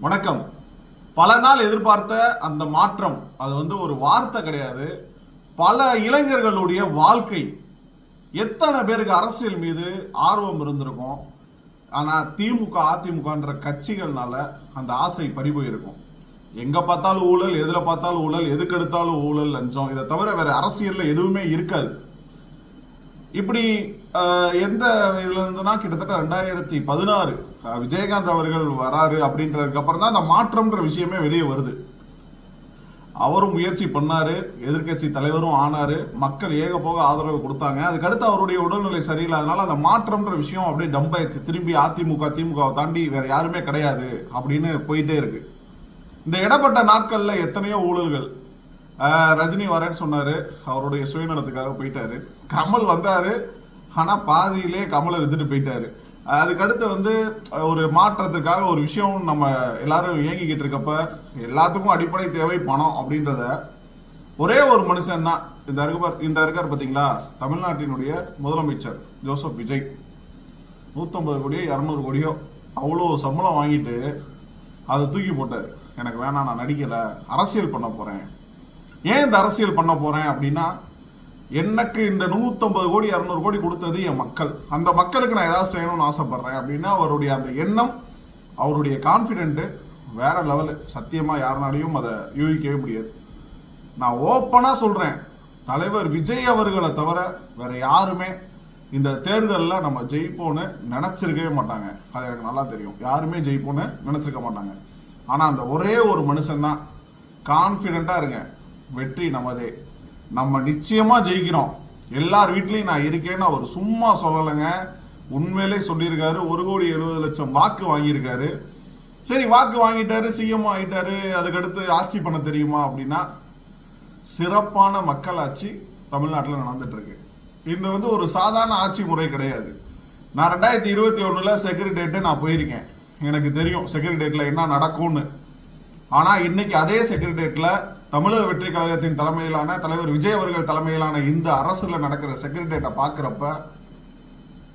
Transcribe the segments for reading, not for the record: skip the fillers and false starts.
வணக்கம். பல நாள் எதிர்பார்த்த அந்த மாற்றம் அது ஒரு வார்த்தை கிடையாது. பல இளைஞர்களுடைய வாழ்க்கை. எத்தனை பேருக்கு அரசியல் மீது ஆர்வம் இருந்திருக்கும். ஆனால் திமுக அதிமுகன்ற கட்சிகள்னால அந்த ஆசை பறிபோயிருக்கும். எங்கே பார்த்தாலும் ஊழல், எதில் பார்த்தாலும் ஊழல், எதுக்கு எடுத்தாலும் ஊழல், லஞ்சம். இதை தவிர வேறு அரசியலில் எதுவுமே இருக்காது. இப்படி எந்த இதில் இருந்துன்னா கிட்டத்தட்ட 2016 விஜயகாந்த் அவர்கள் வராரு அப்படின்றதுக்கு அப்புறம் தான் அந்த மாற்றம்ன்ற விஷயமே வெளியே வருது. அவரும் முயற்சி பண்ணாரு, எதிர்கட்சி தலைவரும் ஆனாரு, மக்கள் ஏக போக ஆதரவு கொடுத்தாங்க. அதுக்கடுத்து அவருடைய உடல்நிலை சரியில்லாதனால அந்த மாற்றம்ன்ற விஷயம் அப்படியே டம்ப் ஆயிடுச்சு. திரும்பி திமுகவை தாண்டி வேற யாருமே கிடையாது அப்படின்னு போயிட்டே இருக்கு. இந்த இடப்பட்ட நாட்களில் எத்தனையோ ஊழல்கள். ரஜினி வரேன்னு சொன்னார், அவருடைய சுயநலத்துக்காக போயிட்டாரு. கமல் வந்தார், ஆனால் பாதியிலே கமலை எடுத்துட்டு போயிட்டாரு. அதுக்கடுத்து ஒரு மாற்றத்துக்காக ஒரு விஷயம் நம்ம எல்லாரும் இயங்கிக்கிட்டு இருக்கப்ப எல்லாத்துக்கும் அடிப்படை தேவை பணம் அப்படின்றத ஒரே ஒரு மனுஷன் தான் இந்த இருக்கார் பார்த்தீங்களா, தமிழ்நாட்டினுடைய முதலமைச்சர் ஜோசப் விஜய். 150 கோடியோ 200 கோடியோ அவ்வளோ சம்பளம் வாங்கிட்டு அதை தூக்கி போட்டார். எனக்கு வேணாம், நான் நடிக்கலை, அரசியல் பண்ண போகிறேன். ஏன் இந்த அரசியல் பண்ண போகிறேன் அப்படின்னா, எனக்கு இந்த 150 கோடி 200 கோடி கொடுத்தது என் மக்கள். அந்த மக்களுக்கு நான் ஏதாவது செய்யணும்னு ஆசைப்பட்றேன் அப்படின்னா அவருடைய அந்த எண்ணம், அவருடைய கான்ஃபிடென்ட்டு வேற லெவலு. சத்தியமாக யாருனாலையும் அதை யூகிக்கவே முடியாது. நான் ஓப்பனாக சொல்கிறேன், தலைவர் விஜய் அவர்களை தவிர வேற யாருமே இந்த தேர்தலில் நம்ம ஜெயிப்போன்னு நினச்சிருக்கவே மாட்டாங்க. அது எனக்கு நல்லா தெரியும். யாருமே ஜெயிப்போன்னு நினச்சிருக்க மாட்டாங்க. ஆனால் அந்த ஒரே ஒரு மனுஷன்தான் கான்ஃபிடென்ட்டாக இருங்க, வெற்றி நமதே, நம்ம நிச்சயமாக ஜெயிக்கிறோம், எல்லார் வீட்லேயும் நான் இருக்கேன்னு அவர் சும்மா சொல்லலைங்க. உண்மையிலே சொல்லியிருக்காரு. 1,70,00,000 வாக்கு வாங்கியிருக்காரு. சரி, வாக்கு வாங்கிட்டாரு, சிஎம் ஆகிட்டாரு, அதுக்கடுத்து ஆட்சி பண்ண தெரியுமா அப்படின்னா, சிறப்பான மக்களாட்சி தமிழ்நாட்டில் நடந்துட்டுருக்கு. இந்த ஒரு சாதாரண ஆட்சி முறை கிடையாது. நான் 2021 செக்ரட்டேரியேட்டு நான் போயிருக்கேன். எனக்கு தெரியும் செக்ரட்டேரியேட்டில் என்ன நடக்கும்னு. ஆனால் இன்னைக்கு அதே செக்ரட்டேரியேட்டில் தமிழக வெற்றி கழகத்தின் தலைமையிலான தலைவர் விஜய் அவர்கள் தலைமையிலான இந்த அரசில் நடக்கிற செக்ரட்டேரியேட்டை பார்க்குறப்ப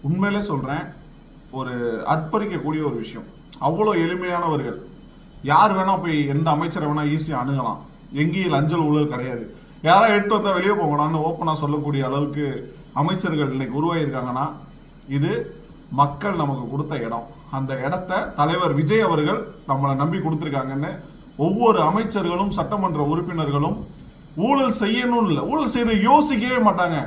உண்மையிலே சொல்கிறேன், ஒரு அர்ப்பணிக்கக்கூடிய ஒரு விஷயம். அவ்வளோ எளிமையானவர்கள். யார் வேணால் போய் எந்த அமைச்சரை வேணால் ஈஸியாக அணுகலாம். எங்கேயும் லஞ்சல் ஊழல் கிடையாது. யாராவது எட்டு வந்தால் வெளியே போகலான்னு ஓப்பனாக சொல்லக்கூடிய அளவுக்கு அமைச்சர்கள் இன்னைக்கு உருவாகியிருக்காங்கன்னா, இது மக்கள் நமக்கு கொடுத்த இடம். அந்த இடத்த தலைவர் விஜய் அவர்கள் நம்மளை நம்பி கொடுத்துருக்காங்கன்னு ஒவ்வொரு அமைச்சர்களும் சட்டமன்ற உறுப்பினர்களும் ஊழல் செய்யணும் இல்லை, ஊழல் செய்ய யோசிக்கவே மாட்டாங்க.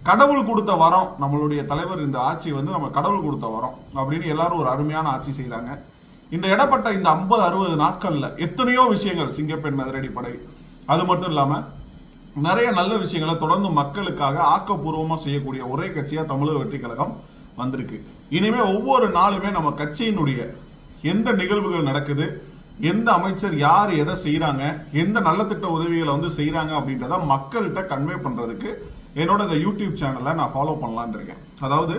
கடவுள் கொடுத்த வரம், நம்மளுடைய தலைவர் இந்த ஆட்சி நம்ம கடவுள் கொடுத்த வரம் அப்படின்னு எல்லாரும் ஒரு அருமையான ஆட்சி செய்கிறாங்க. இந்த இடப்பட்ட இந்த 50-60 நாட்களில் எத்தனையோ விஷயங்கள், சிங்கப்பெண் அதிரடிப்படை, அது மட்டும் இல்லாமல் நிறைய நல்ல விஷயங்களை தொடர்ந்து மக்களுக்காக ஆக்கப்பூர்வமாக செய்யக்கூடிய ஒரே கட்சியாக தமிழக வெற்றி கழகம் வந்திருக்கு. இனிமேல் ஒவ்வொரு நாளுமே நம்ம கட்சியினுடைய எந்த நிகழ்வுகள் நடக்குது, எந்த அமைச்சர் யார் எதை செய்கிறாங்க, எந்த நல்ல திட்ட உதவிகளை செய்கிறாங்க அப்படின்றத மக்கள்கிட்ட கன்வே பண்ணுறதுக்கு என்னோட இந்த யூடியூப் சேனலை நான் ஃபாலோ பண்ணலான் இருக்கேன். அதாவது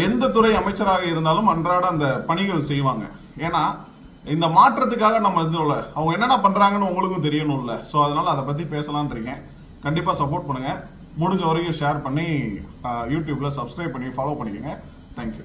எந்த துறை அமைச்சராக இருந்தாலும் அன்றாட அந்த பணிகள் செய்வாங்க. ஏன்னா இந்த மாற்றத்துக்காக நம்ம அவங்க என்னென்ன பண்ணுறாங்கன்னு உங்களுக்கும் தெரியணும்ல. ஸோ அதனால் அதை பற்றி பேசலான் இருக்கேன். கண்டிப்பாக சப்போர்ட் பண்ணுங்கள். முடிஞ்ச வரைக்கும் ஷேர் பண்ணி யூடியூப்பில் சப்ஸ்கிரைப் பண்ணி ஃபாலோ பண்ணிக்கோங்க. தேங்க்யூ.